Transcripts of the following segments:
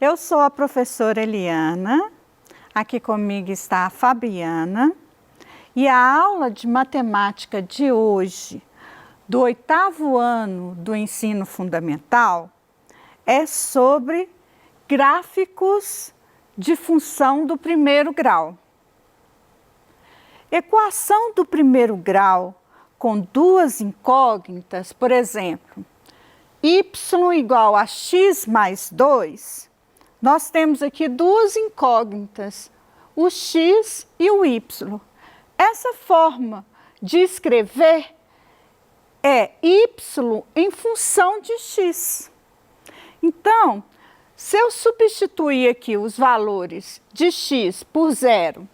Eu sou a professora Eliana, aqui comigo está a Fabiana, e a aula de matemática de hoje, do 8º ano do ensino fundamental, é sobre gráficos de função do primeiro grau. Equação do primeiro grau com duas incógnitas, por exemplo, y igual a x mais 2, nós temos aqui duas incógnitas, o x e o y. Essa forma de escrever é y em função de x. Então, se eu substituir aqui os valores de x por zero,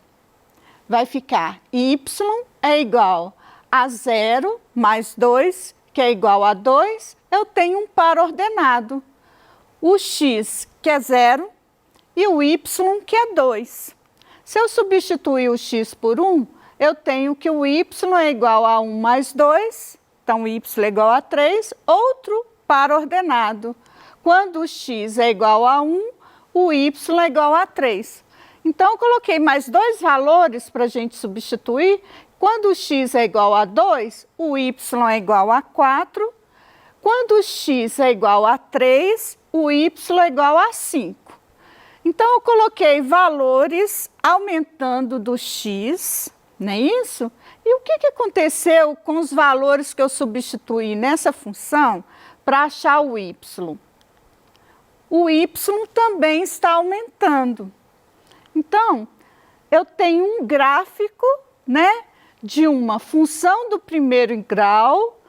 vai ficar y é igual a 0 mais 2, que é igual a 2, eu tenho um par ordenado. O x, que é 0, e o y, que é 2. Se eu substituir o x por 1, eu tenho que o y é igual a 1 mais 2, então y é igual a 3, outro par ordenado. Quando o x é igual a 1, o y é igual a 3. Então, eu coloquei mais dois valores para a gente substituir. Quando o x é igual a 2, o y é igual a 4. Quando o x é igual a 3, o y é igual a 5. Então, eu coloquei valores aumentando do x, não é isso? E o que aconteceu com os valores que eu substituí nessa função para achar o y? O y também está aumentando. Então, eu tenho um gráfico, né, de uma função do primeiro grau,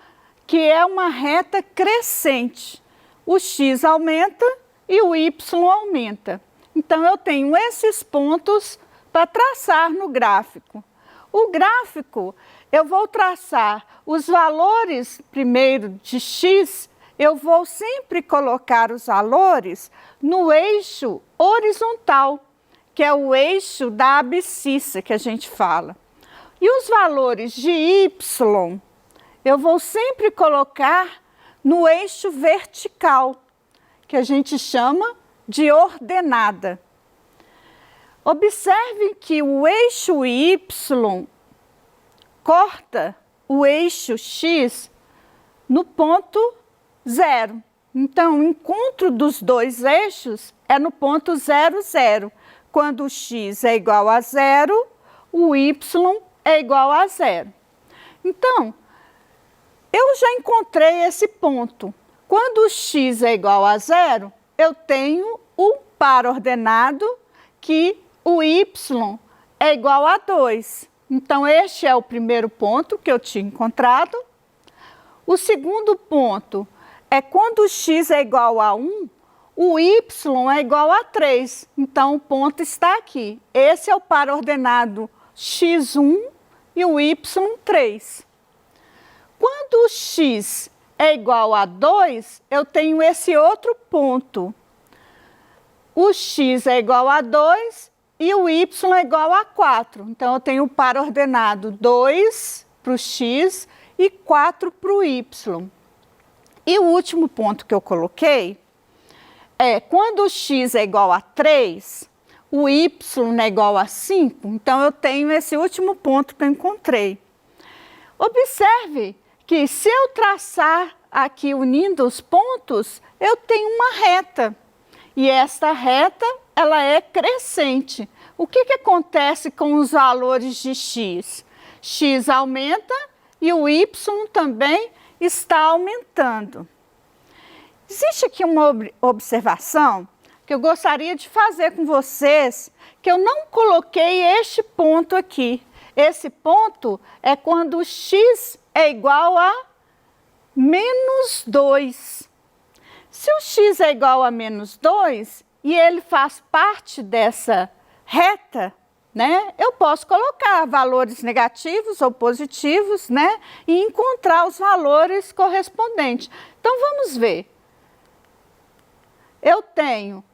que é uma reta crescente. O x aumenta e o y aumenta. Então, eu tenho esses pontos para traçar no gráfico. O gráfico, eu vou traçar os valores primeiro de x, eu vou sempre colocar os valores no eixo horizontal, que é o eixo da abscissa que a gente fala. E os valores de y, eu vou sempre colocar no eixo vertical, que a gente chama de ordenada. Observe que o eixo y corta o eixo x no ponto 0. Então, o encontro dos dois eixos é no ponto 0, 0. Quando o x é igual a 0, o y é igual a 0. Então, eu já encontrei esse ponto. Quando o x é igual a 0, eu tenho um par ordenado que o y é igual a 2. Então, este é o primeiro ponto que eu tinha encontrado. O segundo ponto é quando o x é igual a 1, o y é igual a 3, então o ponto está aqui. Esse é o par ordenado x1 e o y 3. Quando o x é igual a 2, eu tenho esse outro ponto. O x é igual a 2 e o y é igual a 4. Então, eu tenho o par ordenado 2 para o x e 4 para o y. E o último ponto que eu coloquei é quando o x é igual a 3, o y é igual a 5, então eu tenho esse último ponto que eu encontrei. Observe que se eu traçar aqui unindo os pontos, eu tenho uma reta. E esta reta, ela é crescente. O que acontece com os valores de x? X aumenta e o y também está aumentando. Existe aqui uma observação que eu gostaria de fazer com vocês, que eu não coloquei este ponto aqui. Esse ponto é quando o x é igual a menos 2. Se o x é igual a menos 2 e ele faz parte dessa reta, né, eu posso colocar valores negativos ou positivos, né, e encontrar os valores correspondentes. Então, vamos ver. Eu tenho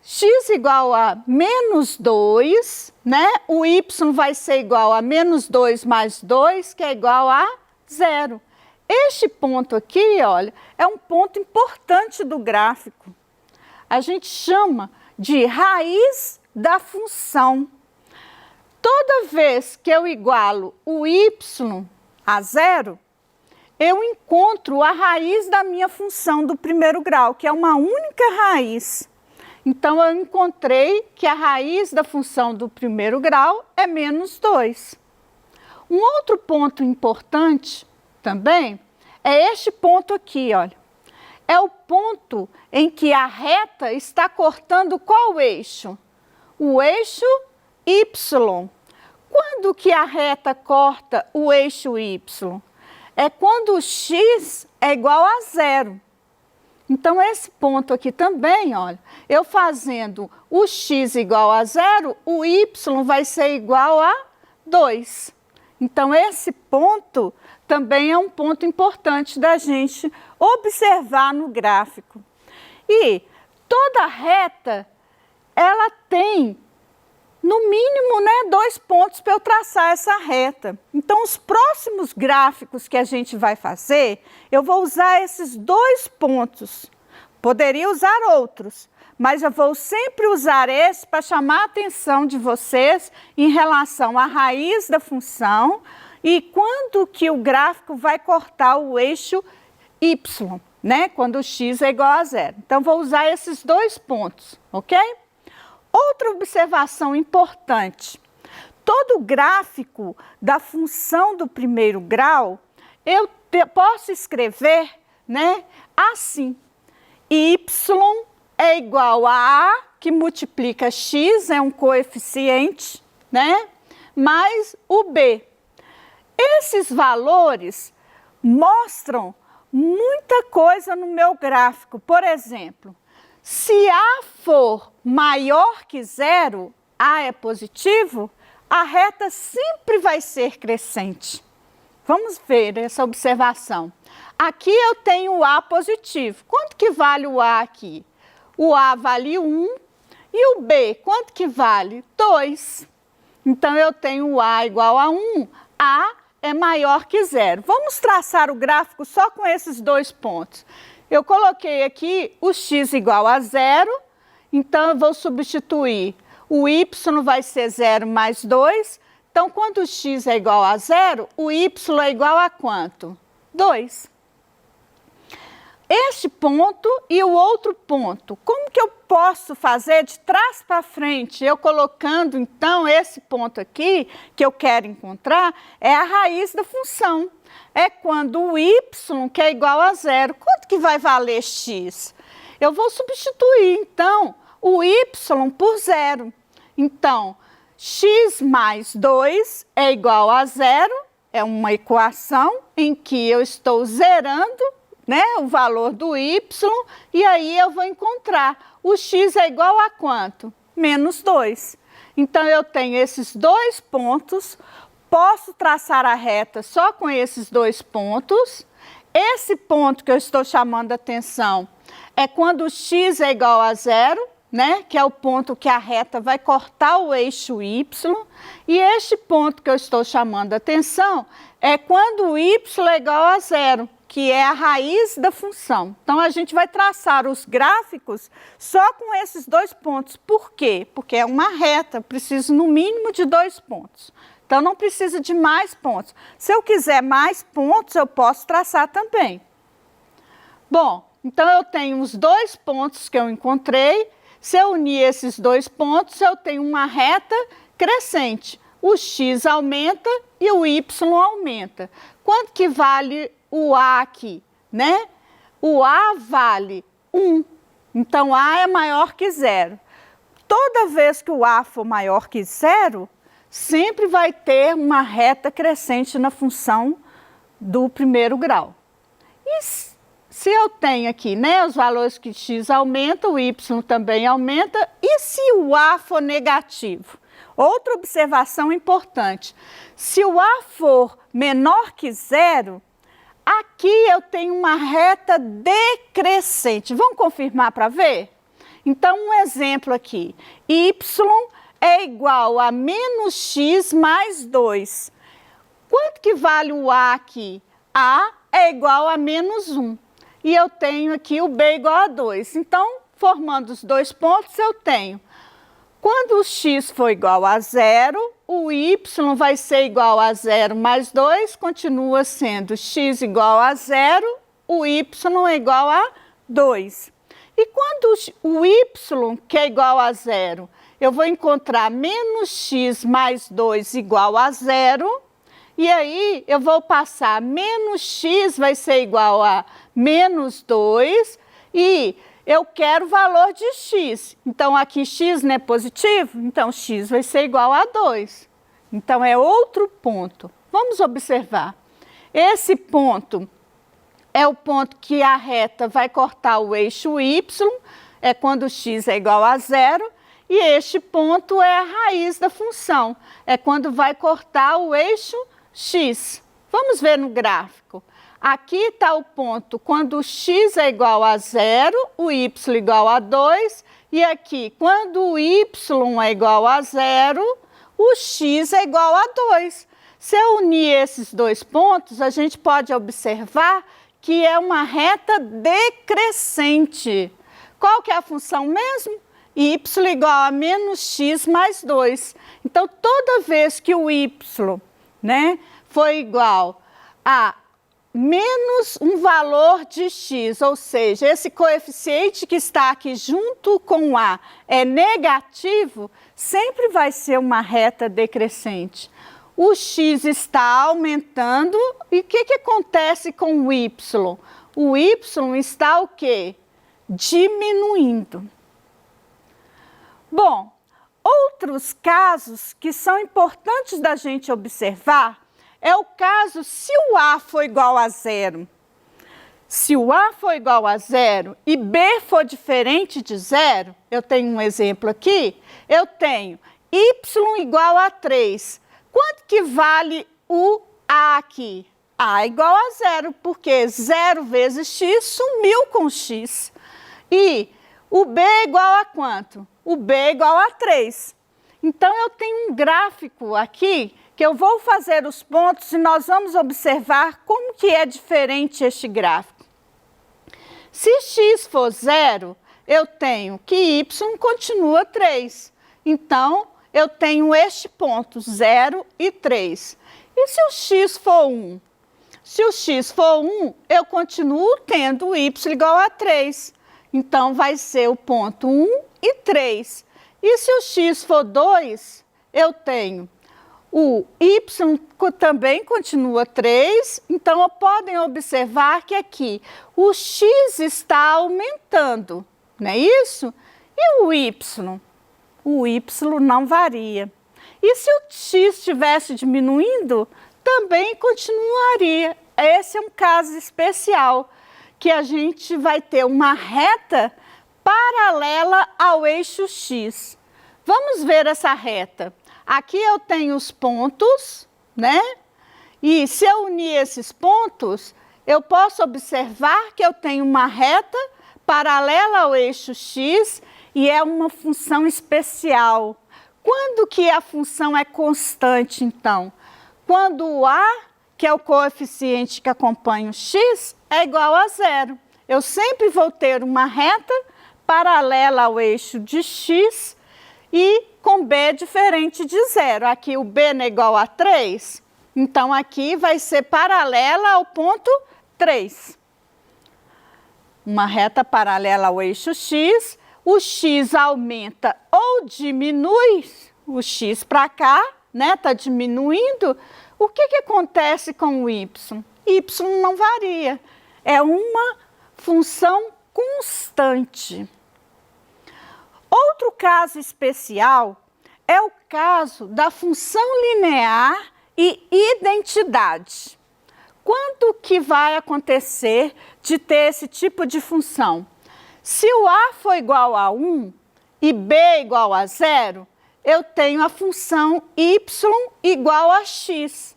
x igual a menos 2, né? O y vai ser igual a menos 2 mais 2, que é igual a 0. Este ponto aqui, olha, é um ponto importante do gráfico. A gente chama de raiz da função. Toda vez que eu igualo o y a zero, eu encontro a raiz da minha função do primeiro grau, que é uma única raiz. Então, eu encontrei que a raiz da função do primeiro grau é menos 2. Um outro ponto importante também é este ponto aqui, olha. É o ponto em que a reta está cortando qual eixo? O eixo Y. Quando que a reta corta o eixo Y? É quando o x é igual a zero. Então, esse ponto aqui também, olha, eu fazendo o x igual a zero, o y vai ser igual a 2. Então, esse ponto também é um ponto importante da gente observar no gráfico. E toda reta, ela tem, no mínimo, né, 2 pontos para eu traçar essa reta. Então, os próximos gráficos que a gente vai fazer, eu vou usar esses 2 pontos. Poderia usar outros, mas eu vou sempre usar esse para chamar a atenção de vocês em relação à raiz da função e quando que o gráfico vai cortar o eixo y, né? Quando o x é igual a zero. Então, vou usar esses 2 pontos, ok? Outra observação importante, todo gráfico da função do primeiro grau, eu posso escrever, né, assim, y é igual a A, que multiplica x, é um coeficiente, né, mais o B. Esses valores mostram muita coisa no meu gráfico. Por exemplo, se A for maior que zero, A é positivo, a reta sempre vai ser crescente. Vamos ver essa observação. Aqui eu tenho o A positivo. Quanto que vale o A aqui? O A vale 1 e o B, quanto que vale? 2. Então, eu tenho o A igual a 1, A é maior que zero. Vamos traçar o gráfico só com esses 2 pontos. Eu coloquei aqui o x igual a zero, então eu vou substituir. O y vai ser 0 mais 2. Então, quando o x é igual a zero, o y é igual a quanto? 2. Este ponto e o outro ponto, como que eu posso fazer de trás para frente? Eu colocando, então, esse ponto aqui, que eu quero encontrar, é a raiz da função. É quando o y, que é igual a zero, quanto que vai valer x? Eu vou substituir, então, o y por zero. Então, x mais 2 é igual a zero, é uma equação em que eu estou zerando, né, o valor do y, e aí eu vou encontrar o x é igual a quanto? Menos 2. Então, eu tenho esses 2 pontos, posso traçar a reta só com esses 2 pontos. Esse ponto que eu estou chamando a atenção é quando o x é igual a zero, né, que é o ponto que a reta vai cortar o eixo y. E este ponto que eu estou chamando a atenção é quando o y é igual a zero, que é a raiz da função. Então, a gente vai traçar os gráficos só com esses 2 pontos. Por quê? Porque é uma reta, preciso no mínimo de 2 pontos. Então, não precisa de mais pontos. Se eu quiser mais pontos, eu posso traçar também. Bom, então eu tenho os 2 pontos que eu encontrei. Se eu unir esses 2 pontos, eu tenho uma reta crescente. O x aumenta e o y aumenta. Quanto que vale o A aqui, né? O A vale 1, então A é maior que zero. Toda vez que o A for maior que zero, sempre vai ter uma reta crescente na função do primeiro grau. E se eu tenho aqui, né, os valores que x aumenta, o y também aumenta, e se o A for negativo? Outra observação importante, se o A for menor que zero, aqui eu tenho uma reta decrescente. Vamos confirmar para ver? Então, um exemplo aqui. Y é igual a menos x mais 2. Quanto que vale o A aqui? A é igual a menos 1. E eu tenho aqui o B igual a 2. Então, formando os dois pontos, eu tenho, quando o x for igual a 0, o y vai ser igual a 0 mais 2, continua sendo x igual a 0, o y é igual a 2. E quando o y, que é igual a 0, eu vou encontrar menos x mais 2 igual a 0, e aí eu vou passar menos x vai ser igual a menos 2, e eu quero o valor de x. Então, aqui x não é positivo, então x vai ser igual a 2. Então, é outro ponto. Vamos observar. Esse ponto é o ponto que a reta vai cortar o eixo y, é quando x é igual a 0, e este ponto é a raiz da função, é quando vai cortar o eixo x. Vamos ver no gráfico. Aqui está o ponto quando o x é igual a 0, o y igual a 2, e aqui, quando o y é igual a 0, o x é igual a 2. Se eu unir esses dois pontos, a gente pode observar que é uma reta decrescente. Qual que é a função mesmo? Y igual a menos x mais 2. Então, toda vez que o y, né, for igual a menos um valor de x, ou seja, esse coeficiente que está aqui junto com a é negativo, sempre vai ser uma reta decrescente. O x está aumentando e o que acontece com o y? O y está o quê? Diminuindo. Bom, outros casos que são importantes da gente observar é o caso se o A for igual a 0. Se o A for igual a 0 e B for diferente de 0, eu tenho um exemplo aqui, eu tenho y igual a 3. Quanto que vale o A aqui? A igual a 0, porque 0 vezes x sumiu com x. E o B é igual a quanto? O B é igual a 3. Então, eu tenho um gráfico aqui que eu vou fazer os pontos e nós vamos observar como que é diferente este gráfico. Se x for 0, eu tenho que y continua 3. Então, eu tenho este ponto, 0 e 3. E se o x for 1? Se o x for 1, eu continuo tendo y igual a 3. Então, vai ser o ponto 1 e 3. E se o x for 2, eu tenho o y também continua 3, então podem observar que aqui o x está aumentando, não é isso? E o y? O y não varia. E se o x estivesse diminuindo, também continuaria. Esse é um caso especial, que a gente vai ter uma reta paralela ao eixo x. Vamos ver essa reta. Aqui eu tenho os pontos, né? E se eu unir esses pontos, eu posso observar que eu tenho uma reta paralela ao eixo x e é uma função especial. Quando que a função é constante, então? Quando o a, que é o coeficiente que acompanha o x, é igual a 0. Eu sempre vou ter uma reta paralela ao eixo de x e com b diferente de 0. Aqui o b não é igual a 3, então aqui vai ser paralela ao ponto 3. Uma reta paralela ao eixo x, o x aumenta ou diminui, o x para cá, né, está diminuindo. O que acontece com o y? Y não varia, é uma função constante. Outro caso especial é o caso da função linear e identidade. Quando que vai acontecer de ter esse tipo de função? Se o a for igual a 1 e b igual a 0, eu tenho a função y igual a x.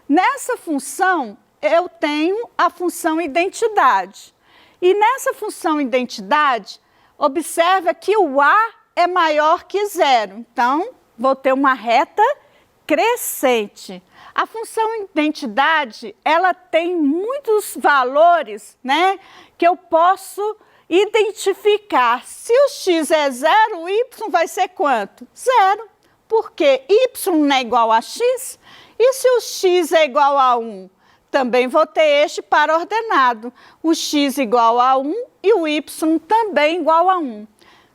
Nessa função, eu tenho a função identidade. E nessa função identidade, observa que o a é maior que 0. Então, vou ter uma reta crescente. A função identidade, ela tem muitos valores, né, que eu posso identificar se o x é 0, o y vai ser quanto? 0, porque y não é igual a x. E se o x é igual a 1? Também vou ter este par ordenado. O x igual a 1 e o y também igual a 1.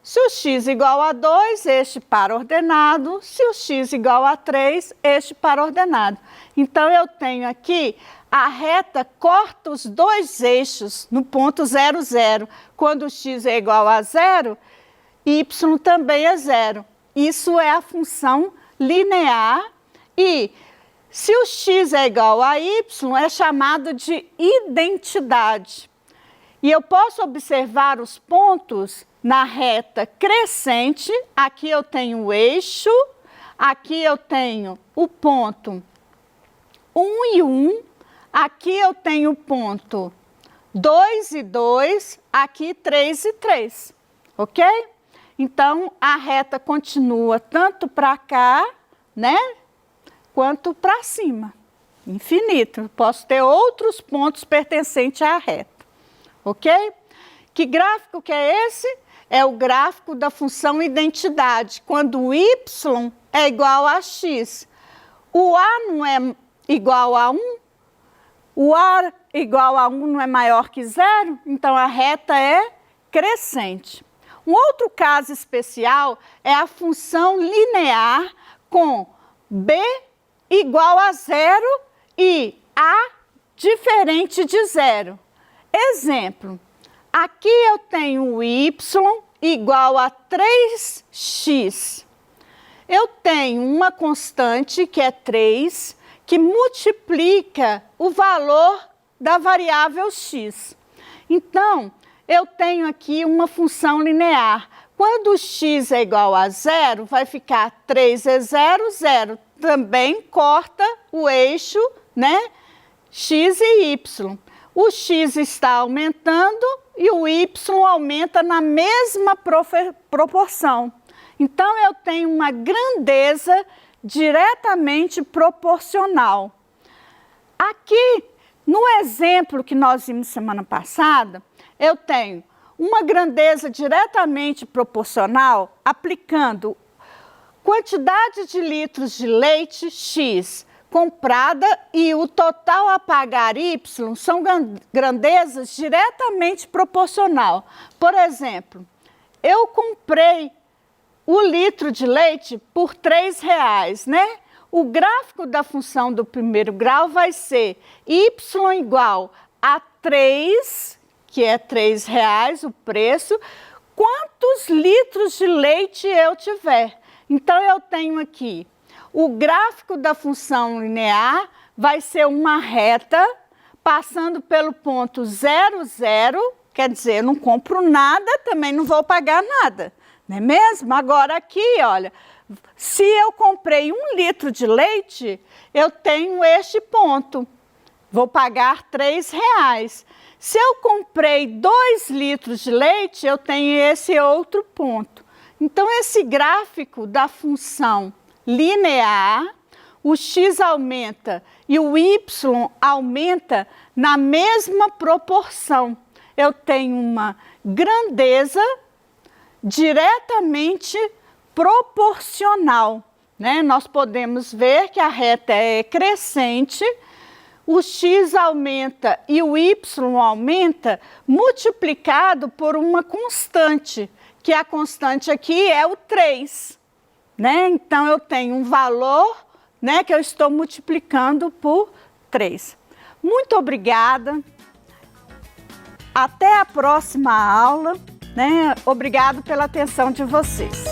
Se o x igual a 2, este par ordenado. Se o x igual a 3, este par ordenado. Então, eu tenho aqui a reta corta os dois eixos no ponto 0, 0. Quando o x é igual a 0, y também é 0. Isso é a função linear e se o x é igual a y, é chamado de identidade. E eu posso observar os pontos na reta crescente. Aqui eu tenho o eixo, aqui eu tenho o ponto 1 e 1, aqui eu tenho o ponto 2 e 2, aqui 3 e 3, ok? Então, a reta continua tanto para cá, né, quanto para cima, infinito. Posso ter outros pontos pertencentes à reta, ok? Que gráfico que é esse? É o gráfico da função identidade, quando o y é igual a x. O a não é igual a 1, o a igual a 1 não é maior que 0, então a reta é crescente. Um outro caso especial é a função linear com b igual a 0 e a diferente de 0. Exemplo, aqui eu tenho o y igual a 3x. Eu tenho uma constante, que é 3, que multiplica o valor da variável x. Então, eu tenho aqui uma função linear. Quando o x é igual a 0, vai ficar 3 é 0, 0. Também corta o eixo, né, x e y. O x está aumentando e o y aumenta na mesma proporção. Então, eu tenho uma grandeza diretamente proporcional. Aqui, no exemplo que nós vimos semana passada, eu tenho uma grandeza diretamente proporcional aplicando quantidade de litros de leite X comprada e o total a pagar Y são grandezas diretamente proporcional. Por exemplo, eu comprei o litro de leite por R$3, né? O gráfico da função do primeiro grau vai ser y igual a 3, que é R$3 o preço, quantos litros de leite eu tiver. Então, eu tenho aqui, o gráfico da função linear vai ser uma reta passando pelo ponto 0, 0, quer dizer, eu não compro nada, também não vou pagar nada, não é mesmo? Agora aqui, olha, se eu comprei 1 litro de leite, eu tenho este ponto, vou pagar R$3. Se eu comprei 2 litros de leite, eu tenho esse outro ponto. Então, esse gráfico da função linear, o x aumenta e o y aumenta na mesma proporção. Eu tenho uma grandeza diretamente proporcional, né? Nós podemos ver que a reta é crescente, o x aumenta e o y aumenta multiplicado por uma constante, que a constante aqui é o 3, né? Então, eu tenho um valor, né, que eu estou multiplicando por 3. Muito obrigada. Até a próxima aula, né? Obrigado pela atenção de vocês.